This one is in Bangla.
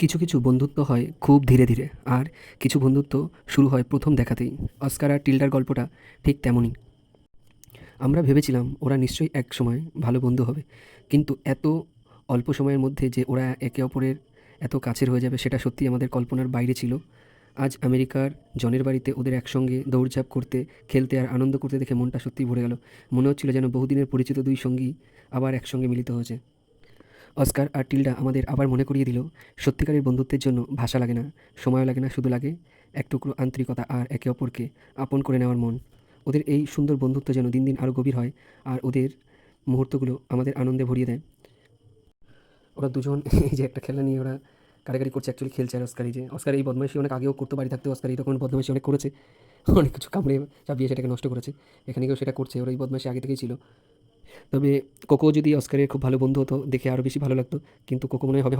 কিছু কিছু বন্ধুত্ব হয় খুব ধীরে ধীরে, আর কিছু বন্ধুত্ব শুরু হয় প্রথম দেখাতেই। অস্কার আর টিল্ডার গল্পটা ঠিক তেমনই। আমরা ভেবেছিলাম ওরা নিশ্চয়ই এক সময় ভালো বন্ধু হবে, কিন্তু এত অল্প সময়ের মধ্যে যে ওরা একে অপরের এত কাছের হয়ে যাবে সেটা সত্যিই আমাদের কল্পনার বাইরে ছিল। আজ আমেরিকার জনের বাড়িতে ওদের একসঙ্গে দৌড়ঝাঁপ করতে, খেলতে আর আনন্দ করতে দেখে মনটা সত্যিই ভরে গেল। মনে হচ্ছিল যেন বহুদিনের পরিচিত দুই সঙ্গী আবার একসঙ্গে মিলিত হয়েছে। অস্কার আর টিল্ডা আমাদের আবার মনে করিয়ে দিল, সত্যিকারের বন্ধুত্বের জন্য ভাষা লাগে না, সময় লাগে না, শুধু লাগে এক টুকরো আন্তরিকতা আর একে অপরকে আপন করে নেওয়ার মন। ওদের এই সুন্দর বন্ধুত্ব যেন দিন দিন আরও গভীর হয়, আর ওদের মুহূর্তগুলো আমাদের আনন্দে ভরিয়ে দেয়। ওরা দুজন এই যে একটা খেলা নিয়ে ওরা কাড়াকাড়ি করছে, অ্যাকচুয়ালি খেলছে। আর অস্কার এই বদমাইশি অনেক আগেও করতে, বাড়ি থাকতে অস্কার এই রকম বদমাইশি অনেক করেছে, অনেক কিছু কামড়ে চাপিয়ে সেটাকে নষ্ট করেছে। এখানে কেউ সেটা করছে, ওরা এই বদমাইশি আগে থেকেই ছিল। তবে কোকো যদি অস্কারের খুব ভালো বন্ধু হতো দেখে আরও বেশি ভালো লাগতো, কিন্তু কোকো মনে হয় হবে